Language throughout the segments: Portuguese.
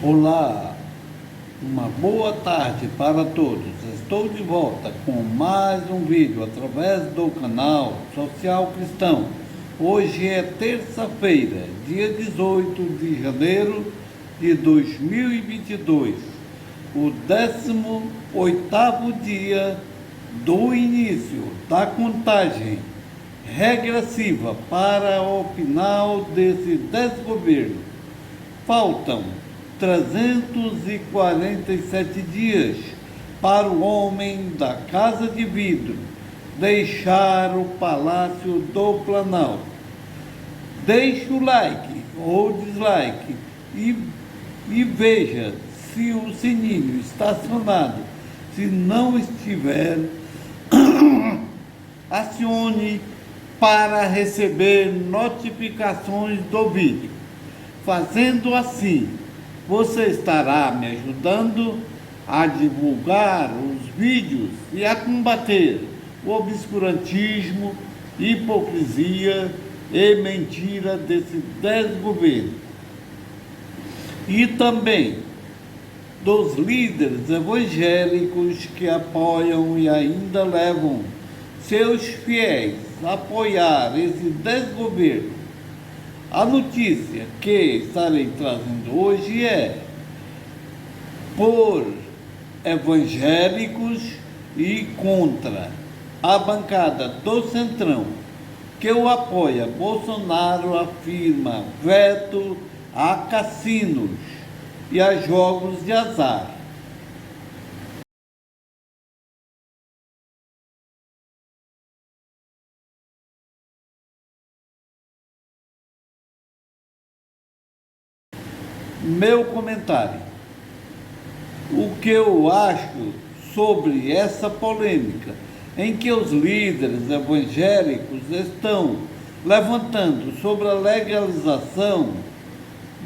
Olá, uma boa tarde para todos. Estou de volta com mais um vídeo através do canal Social Cristão. Hoje é terça-feira, dia 18 de janeiro de 2022, o 18º dia do início da contagem regressiva para o final desse desgoverno. Faltam 347 dias para o homem da Casa de Vidro deixar o Palácio do Planalto. Deixe o like ou dislike e veja se o sininho está acionado. Se não estiver, acione para receber notificações do vídeo. Fazendo assim, você estará me ajudando a divulgar os vídeos e a combater o obscurantismo, hipocrisia e mentira desse desgoverno. E também dos líderes evangélicos que apoiam e ainda levam seus fiéis a apoiar esse desgoverno. A notícia que estarei trazendo hoje é por evangélicos e contra a bancada do Centrão, que o apoia. Bolsonaro afirma veto a cassinos e a jogos de azar. Meu comentário. O que eu acho sobre essa polêmica em que os líderes evangélicos estão levantando sobre a legalização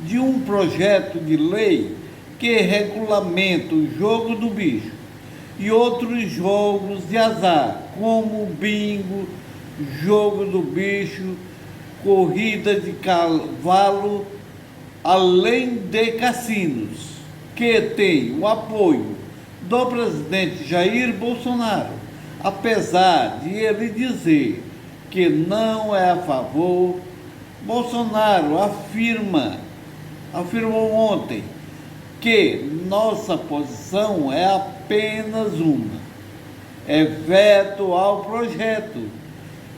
de um projeto de lei que regulamenta o jogo do bicho e outros jogos de azar, como bingo, jogo do bicho, corrida de cavalo, além de cassinos, que tem o apoio do presidente Jair Bolsonaro, apesar de ele dizer que não é a favor. Bolsonaro afirmou ontem que nossa posição é apenas uma, é veto ao projeto.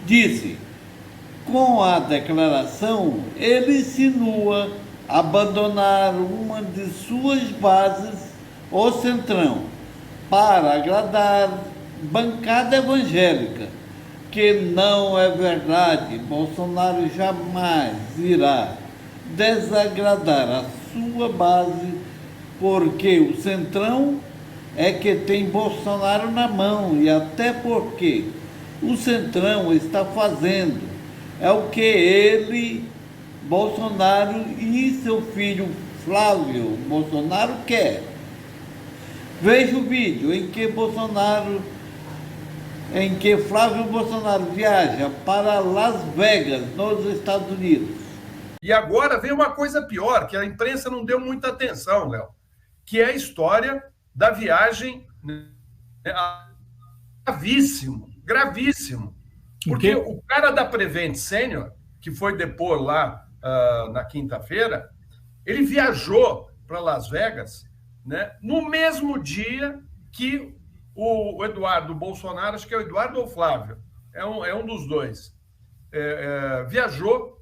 Disse, com a declaração, ele insinua abandonar uma de suas bases, o Centrão, para agradar bancada evangélica, que não é verdade. Bolsonaro jamais irá desagradar a sua base, porque o Centrão é que tem Bolsonaro na mão, e até porque o Centrão está fazendo é o que ele, Bolsonaro e seu filho Flávio Bolsonaro quer. Veja o vídeo em que Flávio Bolsonaro viaja para Las Vegas, nos Estados Unidos. E agora vem uma coisa pior, que a imprensa não deu muita atenção, Léo, que é a história da viagem, né, gravíssimo, gravíssimo. Porque o cara da Prevent Senior, que foi depor lá na quinta-feira, ele viajou para Las Vegas, né, no mesmo dia que o Eduardo Bolsonaro, acho que é o Eduardo ou o Flávio, é um dos dois, viajou,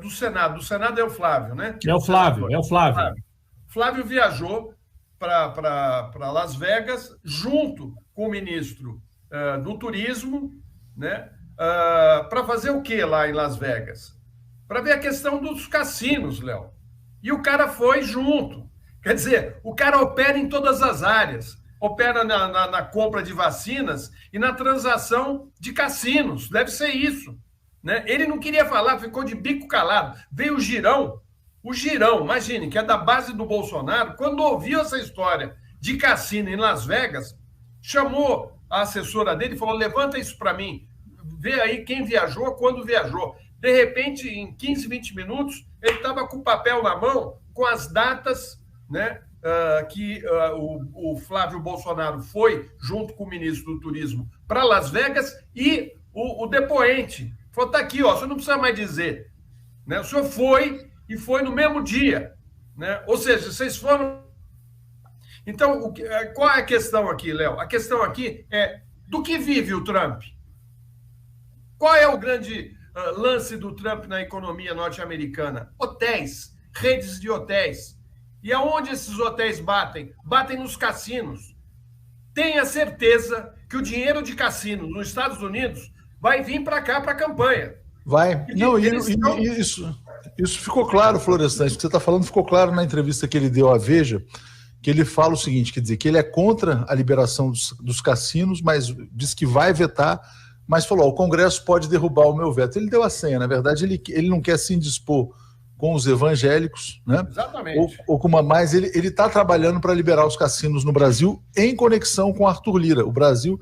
do Senado é o Flávio, né? É o Flávio, é o Flávio. Flávio viajou para Las Vegas junto com o ministro do Turismo, né? Para fazer o que lá em Las Vegas? Para ver a questão dos cassinos, Léo. E o cara foi junto. Quer dizer, o cara opera em todas as áreas. Opera na compra de vacinas e na transação de cassinos. Deve ser isso. Né? Ele não queria falar, ficou de bico calado. Veio o Girão, imagine, que é da base do Bolsonaro, quando ouviu essa história de cassino em Las Vegas, chamou a assessora dele e falou: levanta isso para mim, vê aí quem viajou, quando viajou. De repente, em 15, 20 minutos, ele estava com o papel na mão, com as datas, né, que o Flávio Bolsonaro foi, junto com o ministro do Turismo, para Las Vegas, e o depoente falou: está aqui, ó, você não precisa mais dizer. Né? O senhor foi, e foi no mesmo dia. Né? Ou seja, vocês foram. Então, qual é a questão aqui, Léo? A questão aqui é do que vive o Trump? Qual é o grande lance do Trump na economia norte-americana? Hotéis, redes de hotéis. E aonde esses hotéis batem? Batem nos cassinos. Tenha certeza que o dinheiro de cassino nos Estados Unidos vai vir para cá, para a campanha. Vai. Não, isso ficou claro, Florestan. Isso que você está falando ficou claro na entrevista que ele deu à Veja, que ele fala o seguinte, quer dizer, que ele é contra a liberação dos cassinos, mas diz que vai vetar, mas falou: o Congresso pode derrubar o meu veto. Ele deu a senha, na verdade, ele não quer se indispor com os evangélicos, né? Exatamente. Ou com uma mais, ele está trabalhando para liberar os cassinos no Brasil em conexão com Arthur Lira. O Brasil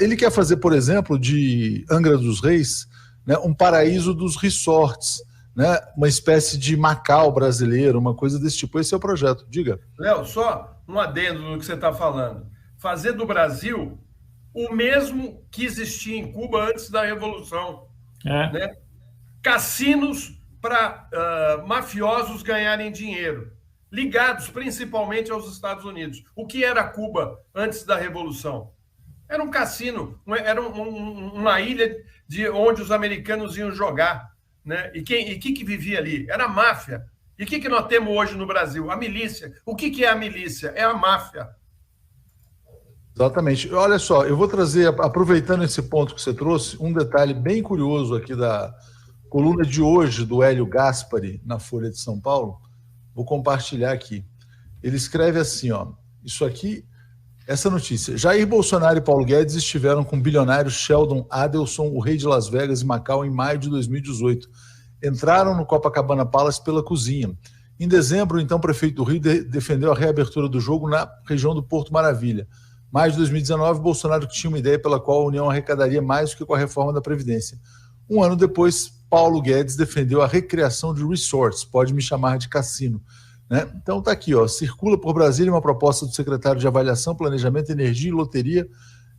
ele quer fazer, por exemplo, de Angra dos Reis, né, um paraíso dos resorts, né, uma espécie de Macau brasileiro, uma coisa desse tipo. Esse é o projeto. Diga. Léo, só um adendo no que você está falando. Fazer do Brasil o mesmo que existia em Cuba antes da Revolução. Né? Cassinos para mafiosos ganharem dinheiro, ligados principalmente aos Estados Unidos. O que era Cuba antes da Revolução? Era um cassino, era uma ilha onde os americanos iam jogar. Né? E que vivia ali? Era a máfia. E o que nós temos hoje no Brasil? A milícia. O que é a milícia? É a máfia. Exatamente. Olha só, eu vou trazer, aproveitando esse ponto que você trouxe, um detalhe bem curioso aqui da coluna de hoje do Hélio Gaspari, na Folha de São Paulo. Vou compartilhar aqui. Ele escreve assim, ó, isso aqui, essa notícia: Jair Bolsonaro e Paulo Guedes estiveram com o bilionário Sheldon Adelson, o rei de Las Vegas e Macau, em maio de 2018. Entraram no Copacabana Palace pela cozinha. Em dezembro, então, o prefeito do Rio defendeu a reabertura do jogo na região do Porto Maravilha. Maio de 2019, Bolsonaro tinha uma ideia pela qual a União arrecadaria mais do que com a reforma da Previdência. Um ano depois, Paulo Guedes defendeu a recriação de resorts, pode me chamar de cassino. Né? Então está aqui, ó, circula por Brasília uma proposta do secretário de Avaliação, Planejamento, Energia e Loteria,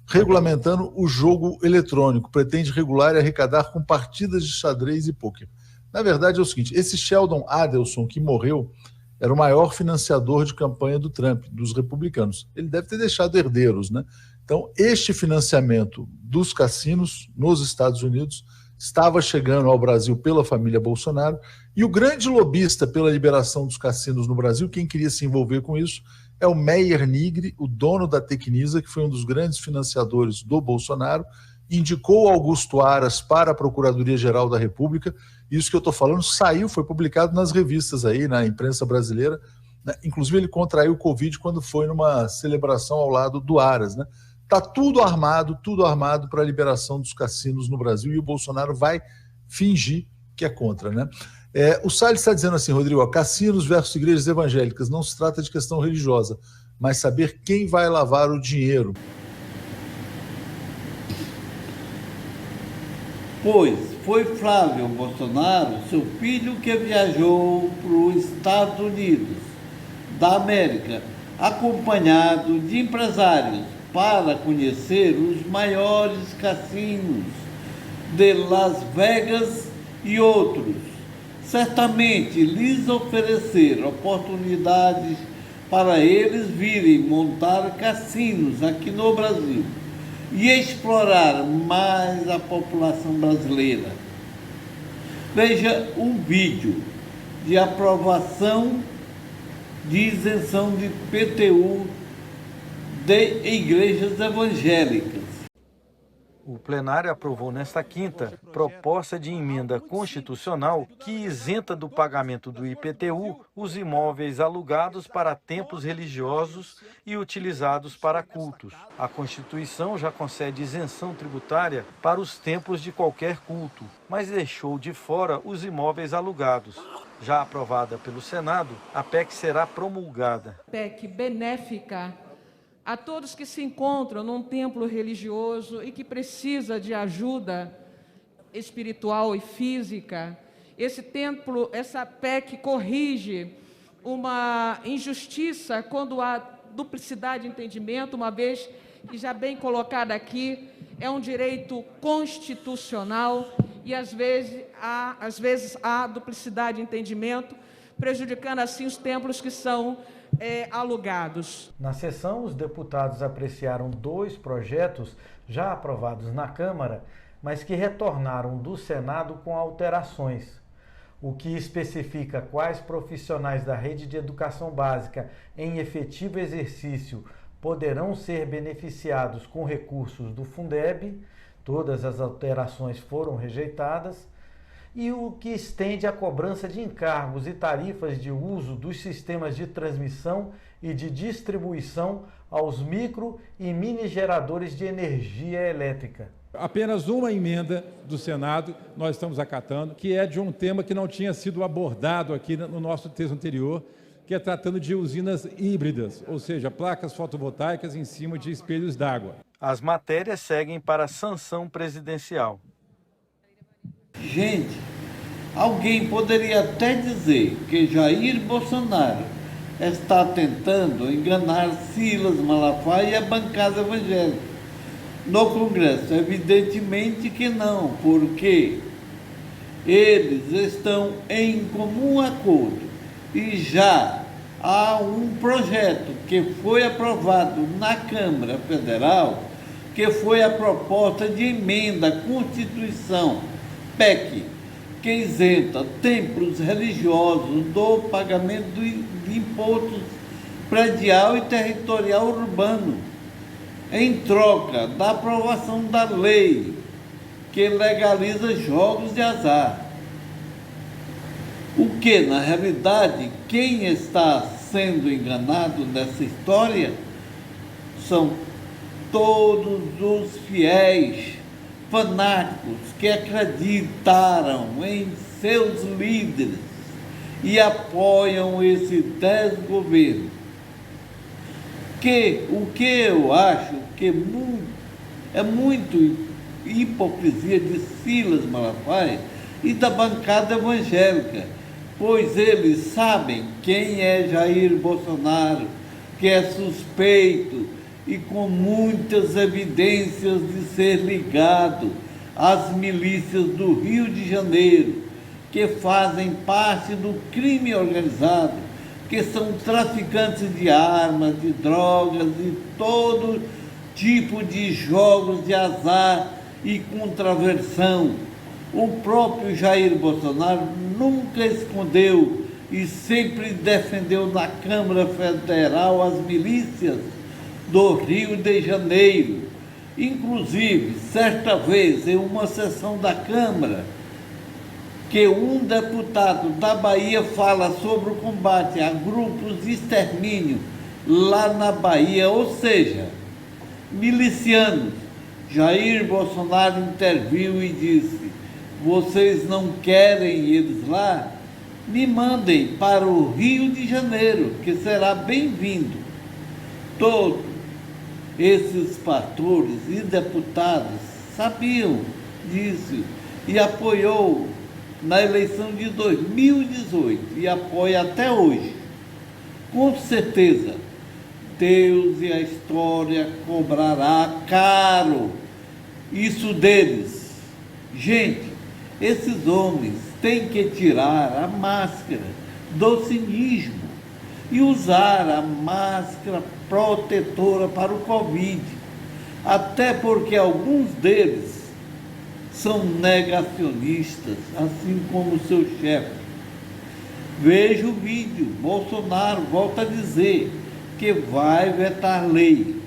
regulamentando o jogo eletrônico. Pretende regular e arrecadar com partidas de xadrez e pôquer. Na verdade é o seguinte: esse Sheldon Adelson, que morreu, era o maior financiador de campanha do Trump, dos republicanos. Ele deve ter deixado herdeiros, né? Então, este financiamento dos cassinos nos Estados Unidos estava chegando ao Brasil pela família Bolsonaro, e o grande lobista pela liberação dos cassinos no Brasil, quem queria se envolver com isso, é o Meyer Nigri, o dono da Tecnisa, que foi um dos grandes financiadores do Bolsonaro, indicou Augusto Aras para a Procuradoria-Geral da República. Isso que eu estou falando saiu, foi publicado nas revistas aí, na imprensa brasileira, né? Inclusive ele contraiu o Covid quando foi numa celebração ao lado do Aras, né? Está tudo armado para a liberação dos cassinos no Brasil, e o Bolsonaro vai fingir que é contra, né? O Salles está dizendo assim, Rodrigo, ó, cassinos versus igrejas evangélicas, não se trata de questão religiosa, mas saber quem vai lavar o dinheiro. Pois foi Flávio Bolsonaro, seu filho, que viajou para os Estados Unidos da América, acompanhado de empresários, para conhecer os maiores cassinos de Las Vegas e outros. Certamente lhes oferecer oportunidades para eles virem montar cassinos aqui no Brasil e explorar mais a população brasileira. Veja um vídeo de aprovação de isenção de IPTU de igrejas evangélicas. O plenário aprovou nesta quinta proposta de emenda constitucional que isenta do pagamento do IPTU os imóveis alugados para templos religiosos e utilizados para cultos. A Constituição já concede isenção tributária para os templos de qualquer culto, mas deixou de fora os imóveis alugados. Já aprovada pelo Senado, a PEC será promulgada. PEC benéfica a todos que se encontram num templo religioso e que precisa de ajuda espiritual e física. Esse templo, essa PEC corrige uma injustiça quando há duplicidade de entendimento, uma vez que, já bem colocado aqui, é um direito constitucional e, às vezes há duplicidade de entendimento, prejudicando, assim, os templos que são alugados. Na sessão, os deputados apreciaram 2 projetos já aprovados na Câmara, mas que retornaram do Senado com alterações. O que especifica quais profissionais da rede de educação básica em efetivo exercício poderão ser beneficiados com recursos do Fundeb, todas as alterações foram rejeitadas, e o que estende a cobrança de encargos e tarifas de uso dos sistemas de transmissão e de distribuição aos micro e mini geradores de energia elétrica. Apenas uma emenda do Senado nós estamos acatando, que é de um tema que não tinha sido abordado aqui no nosso texto anterior, que é tratando de usinas híbridas, ou seja, placas fotovoltaicas em cima de espelhos d'água. As matérias seguem para a sanção presidencial. Gente, alguém poderia até dizer que Jair Bolsonaro está tentando enganar Silas Malafaia e a bancada evangélica no Congresso. Evidentemente que não, porque eles estão em comum acordo e já há um projeto que foi aprovado na Câmara Federal, que foi a proposta de emenda à Constituição, PEC, que isenta templos religiosos do pagamento de impostos predial e territorial urbano, em troca da aprovação da lei que legaliza jogos de azar. O que, na realidade, quem está sendo enganado nessa história são todos os fiéis fanáticos que acreditaram em seus líderes e apoiam esse desgoverno. O que eu acho que é muito hipocrisia de Silas Malafaia e da bancada evangélica, pois eles sabem quem é Jair Bolsonaro, que é suspeito e com muitas evidências de ser ligado às milícias do Rio de Janeiro, que fazem parte do crime organizado, que são traficantes de armas, de drogas e todo tipo de jogos de azar e contraversão. O próprio Jair Bolsonaro nunca escondeu e sempre defendeu na Câmara Federal as milícias do Rio de Janeiro. Inclusive, certa vez, em uma sessão da Câmara, que um deputado da Bahia fala sobre o combate a grupos de extermínio lá na Bahia, ou seja, milicianos. Jair Bolsonaro interviu e disse: vocês não querem eles lá? Me mandem para o Rio de Janeiro, que será bem-vindo. Todos esses pastores e deputados sabiam disso e apoiou na eleição de 2018 e apoia até hoje. Com certeza, Deus e a história cobrará caro isso deles. Gente, esses homens têm que tirar a máscara do cinismo e usar a máscara protetora para o Covid, até porque alguns deles são negacionistas, assim como seu chefe. Veja o vídeo. Bolsonaro volta a dizer que vai vetar lei.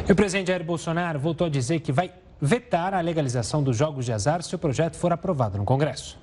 O presidente Jair Bolsonaro voltou a dizer que vai vetar a legalização dos jogos de azar se o projeto for aprovado no Congresso.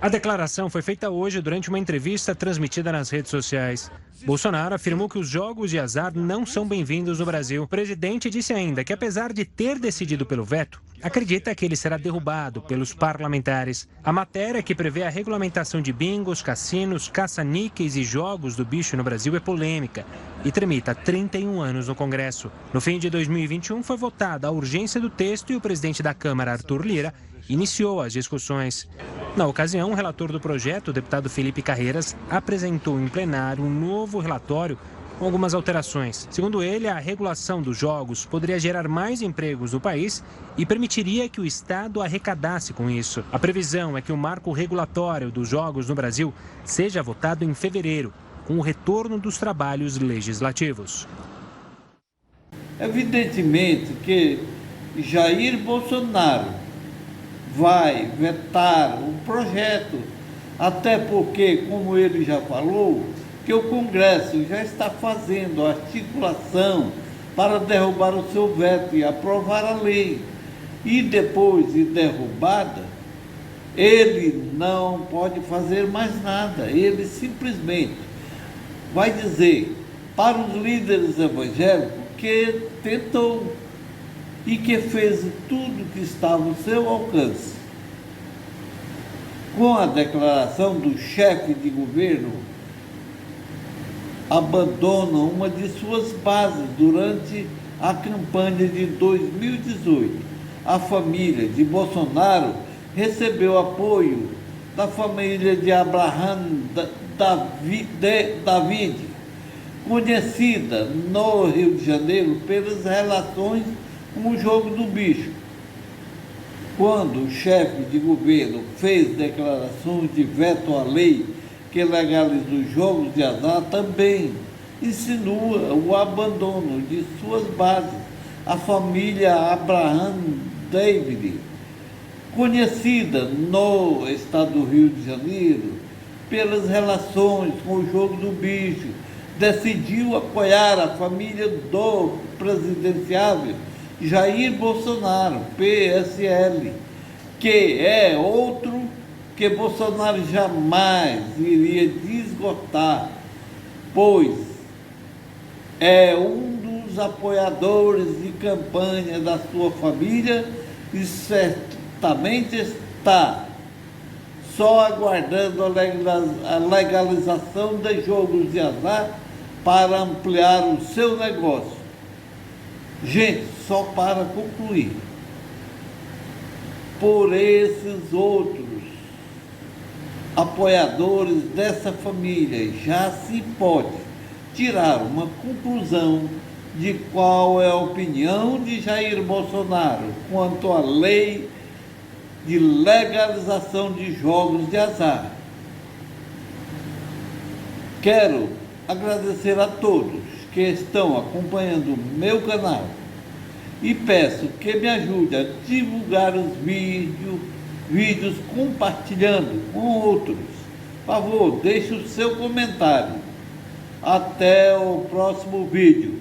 A declaração foi feita hoje durante uma entrevista transmitida nas redes sociais. Bolsonaro afirmou que os jogos de azar não são bem-vindos no Brasil. O presidente disse ainda que, apesar de ter decidido pelo veto, acredita que ele será derrubado pelos parlamentares. A matéria que prevê a regulamentação de bingos, cassinos, caça-níqueis e jogos do bicho no Brasil é polêmica e tramita há 31 anos no Congresso. No fim de 2021 foi votada a urgência do texto e o presidente da Câmara, Arthur Lira, iniciou as discussões. Na ocasião, o relator do projeto, o deputado Felipe Carreiras, apresentou em plenário um novo relatório com algumas alterações. Segundo ele, a regulação dos jogos poderia gerar mais empregos no país e permitiria que o Estado arrecadasse com isso. A previsão é que o marco regulatório dos jogos no Brasil seja votado em fevereiro, com o retorno dos trabalhos legislativos. Evidentemente que Jair Bolsonaro vai vetar o projeto, até porque, como ele já falou, que o Congresso já está fazendo a articulação para derrubar o seu veto e aprovar a lei. E depois de derrubada, ele não pode fazer mais nada. Ele simplesmente vai dizer para os líderes evangélicos que tentou e que fez tudo que estava ao seu alcance. Com a declaração do chefe de governo, abandona uma de suas bases durante a campanha de 2018. A família de Bolsonaro recebeu apoio da família de Abraham David, conhecida no Rio de Janeiro pelas relações com o jogo do bicho. Quando o chefe de governo fez declarações de veto à lei que legaliza os jogos de azar, também insinua o abandono de suas bases. A família Abraham David, conhecida no estado do Rio de Janeiro pelas relações com o jogo do bicho, decidiu apoiar a família do presidenciável Jair Bolsonaro, PSL, que é outro que Bolsonaro jamais iria desgotar, pois é um dos apoiadores de campanha da sua família e certamente está só aguardando a legalização de jogos de azar para ampliar o seu negócio. Gente, só para concluir, por esses outros apoiadores dessa família já se pode tirar uma conclusão de qual é a opinião de Jair Bolsonaro quanto à lei de legalização de jogos de azar. Quero agradecer a todos que estão acompanhando o meu canal e peço que me ajude a divulgar os vídeos compartilhando com outros. Por favor, deixe o seu comentário. Até o próximo vídeo.